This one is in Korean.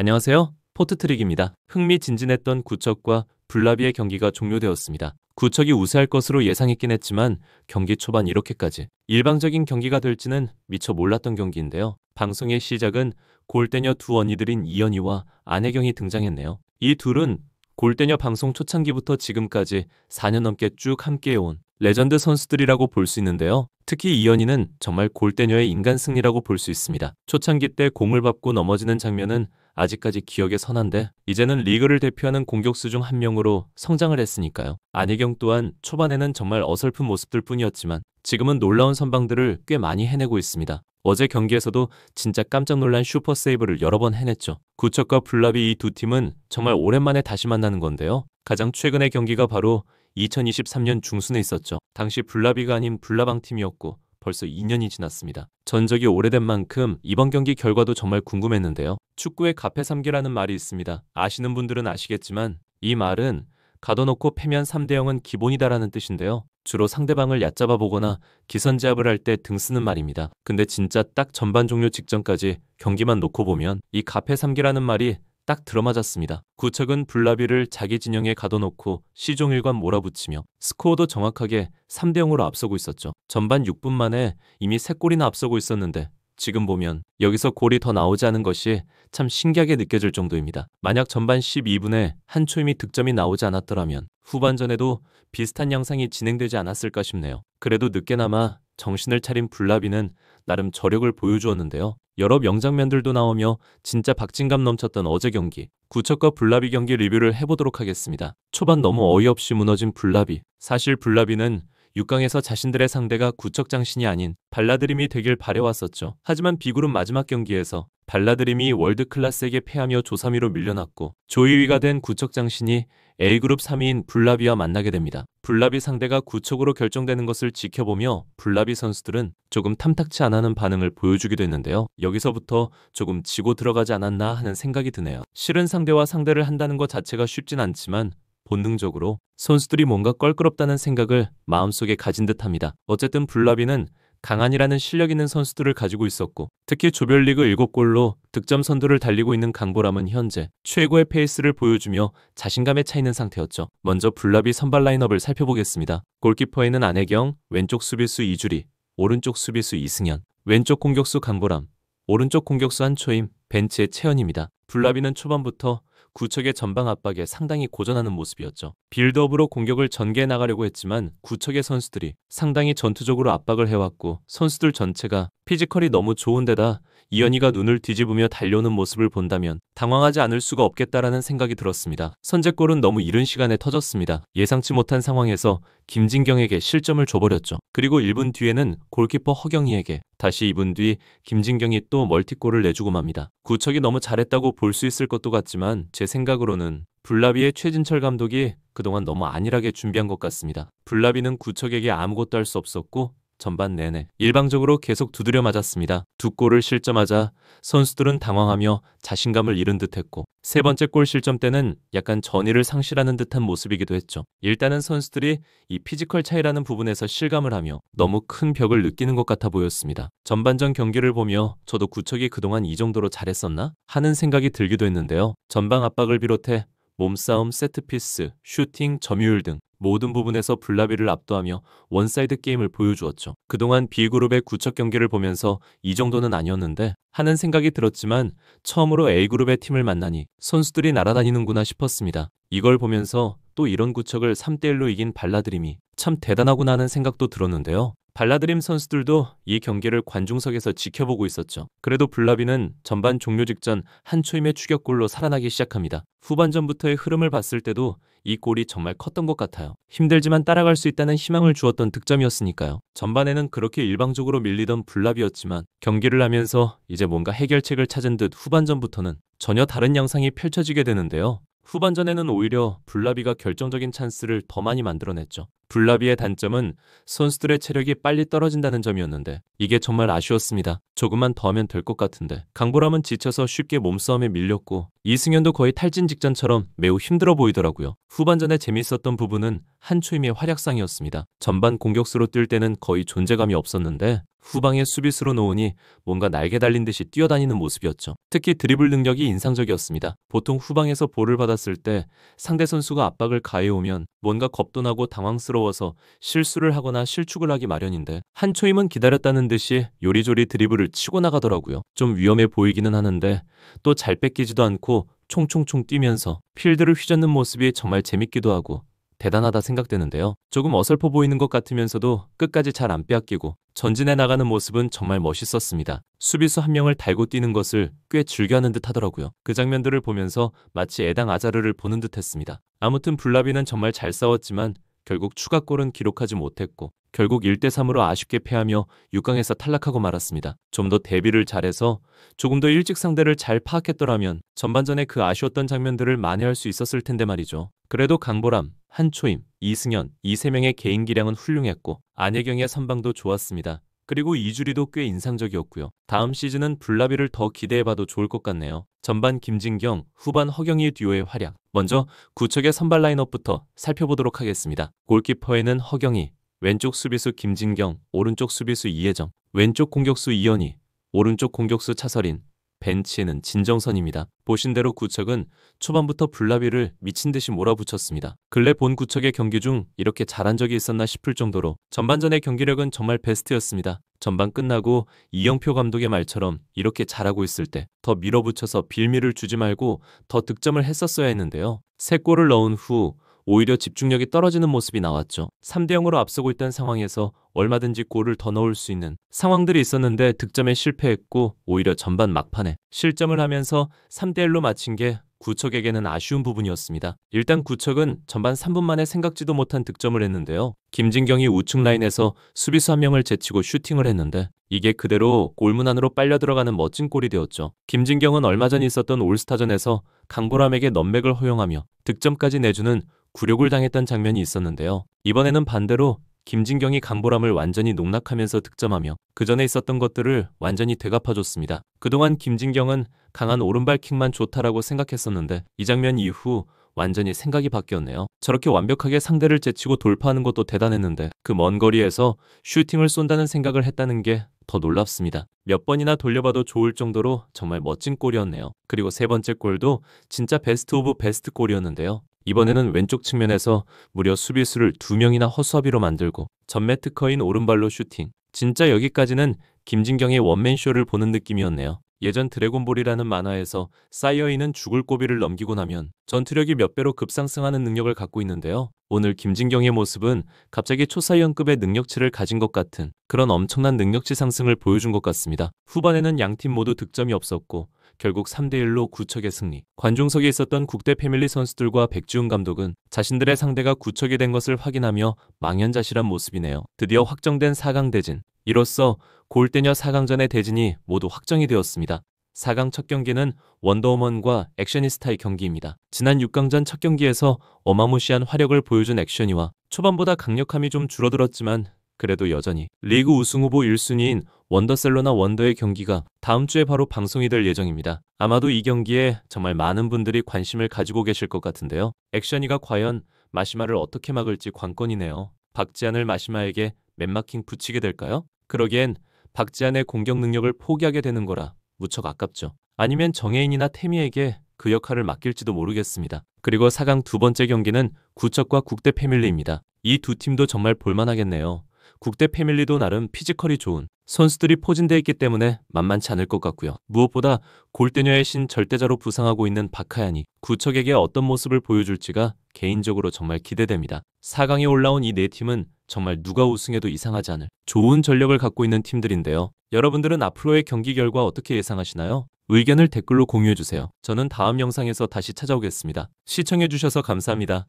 안녕하세요. 포트트릭입니다. 흥미진진했던 구척과 블라비의 경기가 종료되었습니다. 구척이 우세할 것으로 예상했긴 했지만 경기 초반 이렇게까지 일방적인 경기가 될지는 미처 몰랐던 경기인데요. 방송의 시작은 골대녀 두 언니들인 이연희와 안혜경이 등장했네요. 이 둘은 골대녀 방송 초창기부터 지금까지 4년 넘게 쭉 함께해온 레전드 선수들이라고 볼 수 있는데요. 특히 이연희는 정말 골대녀의 인간 승리라고 볼 수 있습니다. 초창기 때 공을 밟고 넘어지는 장면은 아직까지 기억에 선한데 이제는 리그를 대표하는 공격수 중 한 명으로 성장을 했으니까요. 안혜경 또한 초반에는 정말 어설픈 모습들 뿐이었지만 지금은 놀라운 선방들을 꽤 많이 해내고 있습니다. 어제 경기에서도 진짜 깜짝 놀란 슈퍼 세이브를 여러 번 해냈죠. 구척과 블라비 이 두 팀은 정말 오랜만에 다시 만나는 건데요. 가장 최근의 경기가 바로 2023년 중순에 있었죠. 당시 블라비가 아닌 블라방 팀이었고 벌써 2년이 지났습니다. 전적이 오래된 만큼 이번 경기 결과도 정말 궁금했는데요. 축구의 가패3개라는 말이 있습니다. 아시는 분들은 아시겠지만 이 말은 가둬놓고 패면 3대0은 기본이다라는 뜻인데요. 주로 상대방을 얕잡아 보거나 기선제압을 할 때 등 쓰는 말입니다. 근데 진짜 딱 전반 종료 직전까지 경기만 놓고 보면 이 가패3개라는 말이 딱 들어맞았습니다. 구척은 블라비를 자기 진영에 가둬놓고 시종일관 몰아붙이며 스코어도 정확하게 3대0으로 앞서고 있었죠. 전반 6분 만에 이미 3골이나 앞서고 있었는데 지금 보면 여기서 골이 더 나오지 않은 것이 참 신기하게 느껴질 정도입니다. 만약 전반 12분에 한 초이미 득점이 나오지 않았더라면 후반전에도 비슷한 양상이 진행되지 않았을까 싶네요. 그래도 늦게나마 정신을 차린 블라비는 나름 저력을 보여주었는데요. 여러 명장면들도 나오며 진짜 박진감 넘쳤던 어제 경기, 구척과 블라비 경기 리뷰를 해보도록 하겠습니다. 초반 너무 어이없이 무너진 블라비. 사실 블라비는 6강에서 자신들의 상대가 구척 장신이 아닌 발라드림이 되길 바래왔었죠. 하지만 B그룹 마지막 경기에서 발라드림이 월드클래스에게 패하며 조3위로 밀려났고 조2위가 된 구척 장신이 A그룹 3위인 블라비와 만나게 됩니다. 블라비 상대가 구척으로 결정되는 것을 지켜보며 블라비 선수들은 조금 탐탁치 않은 반응을 보여주기도 했는데요. 여기서부터 조금 지고 들어가지 않았나 하는 생각이 드네요. 싫은 상대와 상대를 한다는 것 자체가 쉽진 않지만 본능적으로 선수들이 뭔가 껄끄럽다는 생각을 마음속에 가진 듯합니다. 어쨌든 블라비는 강한이라는 실력 있는 선수들을 가지고 있었고 특히 조별리그 7골로 득점 선두를 달리고 있는 강보람은 현재 최고의 페이스를 보여주며 자신감에 차 있는 상태였죠. 먼저 블라비 선발 라인업을 살펴보겠습니다. 골키퍼에는 안혜경, 왼쪽 수비수 이주리, 오른쪽 수비수 이승현, 왼쪽 공격수 강보람, 오른쪽 공격수 한초임, 벤치의 채연입니다. 블라비는 초반부터 구척의 전방 압박에 상당히 고전하는 모습이었죠. 빌드업으로 공격을 전개해 나가려고 했지만 구척의 선수들이 상당히 전투적으로 압박을 해왔고 선수들 전체가 피지컬이 너무 좋은데다 이연희가 눈을 뒤집으며 달려오는 모습을 본다면 당황하지 않을 수가 없겠다라는 생각이 들었습니다. 선제골은 너무 이른 시간에 터졌습니다. 예상치 못한 상황에서 김진경에게 실점을 줘버렸죠. 그리고 1분 뒤에는 골키퍼 허경희에게 다시 2분 뒤 김진경이 또 멀티골을 내주고 맙니다. 구척이 너무 잘했다고 볼 수 있을 것도 같지만 제 생각으로는 블라비의 최진철 감독이 그동안 너무 안일하게 준비한 것 같습니다. 블라비는 구척에게 아무것도 할 수 없었고 전반 내내 일방적으로 계속 두드려 맞았습니다. 두 골을 실점하자 선수들은 당황하며 자신감을 잃은 듯했고 세 번째 골 실점 때는 약간 전의를 상실하는 듯한 모습이기도 했죠. 일단은 선수들이 이 피지컬 차이라는 부분에서 실감을 하며 너무 큰 벽을 느끼는 것 같아 보였습니다. 전반전 경기를 보며 저도 구척이 그동안 이 정도로 잘했었나? 하는 생각이 들기도 했는데요. 전방 압박을 비롯해 몸싸움, 세트피스, 슈팅, 점유율 등 모든 부분에서 블라비를 압도하며 원사이드 게임을 보여주었죠. 그동안 B그룹의 구척 경기를 보면서 이 정도는 아니었는데 하는 생각이 들었지만 처음으로 A그룹의 팀을 만나니 선수들이 날아다니는구나 싶었습니다. 이걸 보면서 또 이런 구척을 3대1로 이긴 발라드림이 참 대단하구나 하는 생각도 들었는데요. 발라드림 선수들도 이 경기를 관중석에서 지켜보고 있었죠. 그래도 블라비는 전반 종료 직전 한 초임의 추격골로 살아나기 시작합니다. 후반전부터의 흐름을 봤을 때도 이 골이 정말 컸던 것 같아요. 힘들지만 따라갈 수 있다는 희망을 주었던 득점이었으니까요. 전반에는 그렇게 일방적으로 밀리던 블라비였지만 경기를 하면서 이제 뭔가 해결책을 찾은 듯 후반전부터는 전혀 다른 양상이 펼쳐지게 되는데요. 후반전에는 오히려 블라비가 결정적인 찬스를 더 많이 만들어냈죠. 블라비의 단점은 선수들의 체력이 빨리 떨어진다는 점이었는데 이게 정말 아쉬웠습니다. 조금만 더 하면 될 것 같은데. 강보람은 지쳐서 쉽게 몸싸움에 밀렸고 이승현도 거의 탈진 직전처럼 매우 힘들어 보이더라고요. 후반전에 재밌었던 부분은 한초임의 활약상이었습니다. 전반 공격수로 뛸 때는 거의 존재감이 없었는데 후방에 수비수로 놓으니 뭔가 날개 달린 듯이 뛰어다니는 모습이었죠. 특히 드리블 능력이 인상적이었습니다. 보통 후방에서 볼을 받았을 때 상대 선수가 압박을 가해오면 뭔가 겁도 나고 당황스러워서 실수를 하거나 실축을 하기 마련인데 한초임은 기다렸다는 듯이 요리조리 드리블을 치고 나가더라고요. 좀 위험해 보이기는 하는데 또 잘 뺏기지도 않고 총총총 뛰면서 필드를 휘젓는 모습이 정말 재밌기도 하고 대단하다 생각되는데요. 조금 어설퍼 보이는 것 같으면서도 끝까지 잘 안 빼앗기고 전진해 나가는 모습은 정말 멋있었습니다. 수비수 한 명을 달고 뛰는 것을 꽤 즐겨하는 듯 하더라고요. 그 장면들을 보면서 마치 에당 아자르를 보는 듯 했습니다. 아무튼 블라비는 정말 잘 싸웠지만 결국 추가골은 기록하지 못했고 결국 1대3으로 아쉽게 패하며 6강에서 탈락하고 말았습니다. 좀 더 대비를 잘해서 조금 더 일찍 상대를 잘 파악했더라면 전반전에 그 아쉬웠던 장면들을 만회할 수 있었을 텐데 말이죠. 그래도 강보람, 한초임, 이승현 이 세 명의 개인 기량은 훌륭했고 안혜경의 선방도 좋았습니다. 그리고 이주리도 꽤 인상적이었고요. 다음 시즌은 블라비를 더 기대해봐도 좋을 것 같네요. 전반 김진경, 후반 허경희 듀오의 활약. 먼저 구척의 선발 라인업부터 살펴보도록 하겠습니다. 골키퍼에는 허경희, 왼쪽 수비수 김진경, 오른쪽 수비수 이혜정, 왼쪽 공격수 이현희, 오른쪽 공격수 차서린, 벤치에는 진정선입니다. 보신 대로 구척은 초반부터 블라비를 미친 듯이 몰아붙였습니다. 근래 본 구척의 경기 중 이렇게 잘한 적이 있었나 싶을 정도로 전반전의 경기력은 정말 베스트였습니다. 전반 끝나고 이영표 감독의 말처럼 이렇게 잘하고 있을 때 더 밀어붙여서 빌미를 주지 말고 더 득점을 했었어야 했는데요. 3골을 넣은 후 오히려 집중력이 떨어지는 모습이 나왔죠. 3대0으로 앞서고 있던 상황에서 얼마든지 골을 더 넣을 수 있는 상황들이 있었는데 득점에 실패했고 오히려 전반 막판에 실점을 하면서 3대1로 마친 게 구척에게는 아쉬운 부분이었습니다. 일단 구척은 전반 3분 만에 생각지도 못한 득점을 했는데요. 김진경이 우측 라인에서 수비수 한 명을 제치고 슈팅을 했는데 이게 그대로 골문 안으로 빨려 들어가는 멋진 골이 되었죠. 김진경은 얼마 전 있었던 올스타전에서 강보람에게 넘백을 허용하며 득점까지 내주는 굴욕을 당했던 장면이 있었는데요. 이번에는 반대로 김진경이 강보람을 완전히 농락하면서 득점하며 그 전에 있었던 것들을 완전히 되갚아줬습니다. 그동안 김진경은 강한 오른발 킥만 좋다라고 생각했었는데 이 장면 이후 완전히 생각이 바뀌었네요. 저렇게 완벽하게 상대를 제치고 돌파하는 것도 대단했는데 그 먼 거리에서 슈팅을 쏜다는 생각을 했다는 게 더 놀랍습니다. 몇 번이나 돌려봐도 좋을 정도로 정말 멋진 골이었네요. 그리고 세 번째 골도 진짜 베스트 오브 베스트 골이었는데요. 이번에는 왼쪽 측면에서 무려 수비수를 2명이나 허수아비로 만들고 전매 특허인 오른발로 슈팅. 진짜 여기까지는 김진경의 원맨쇼를 보는 느낌이었네요. 예전 드래곤볼이라는 만화에서 사이어인은 죽을 고비를 넘기고 나면 전투력이 몇 배로 급상승하는 능력을 갖고 있는데요. 오늘 김진경의 모습은 갑자기 초사이언급의 능력치를 가진 것 같은 그런 엄청난 능력치 상승을 보여준 것 같습니다. 후반에는 양팀 모두 득점이 없었고 결국 3대1로 구척의 승리. 관중석에 있었던 국대 패밀리 선수들과 백지훈 감독은 자신들의 상대가 구척이 된 것을 확인하며 망연자실한 모습이네요. 드디어 확정된 4강 대진. 이로써 골대녀 4강전의 대진이 모두 확정이 되었습니다. 4강 첫 경기는 원더우먼과 액셔니스타의 경기입니다. 지난 6강전 첫 경기에서 어마무시한 화력을 보여준 액셔니와 초반보다 강력함이 좀 줄어들었지만 그래도 여전히 리그 우승 후보 1순위인 원더셀로나 원더의 경기가 다음 주에 바로 방송이 될 예정입니다. 아마도 이 경기에 정말 많은 분들이 관심을 가지고 계실 것 같은데요. 액셔니가 과연 마시마를 어떻게 막을지 관건이네요. 박지한을 마시마에게 맨마킹 붙이게 될까요? 그러기엔 박지한의 공격 능력을 포기하게 되는 거라 무척 아깝죠. 아니면 정혜인이나 태미에게 그 역할을 맡길지도 모르겠습니다. 그리고 4강 두 번째 경기는 구척과 국대 패밀리입니다. 이 두 팀도 정말 볼만하겠네요. 국대 패밀리도 나름 피지컬이 좋은 선수들이 포진되어 있기 때문에 만만치 않을 것 같고요. 무엇보다 골대녀의 신 절대자로 부상하고 있는 박하얀이 구척에게 어떤 모습을 보여줄지가 개인적으로 정말 기대됩니다. 4강에 올라온 이 네 팀은 정말 누가 우승해도 이상하지 않을 좋은 전력을 갖고 있는 팀들인데요. 여러분들은 앞으로의 경기 결과 어떻게 예상하시나요? 의견을 댓글로 공유해주세요. 저는 다음 영상에서 다시 찾아오겠습니다. 시청해주셔서 감사합니다.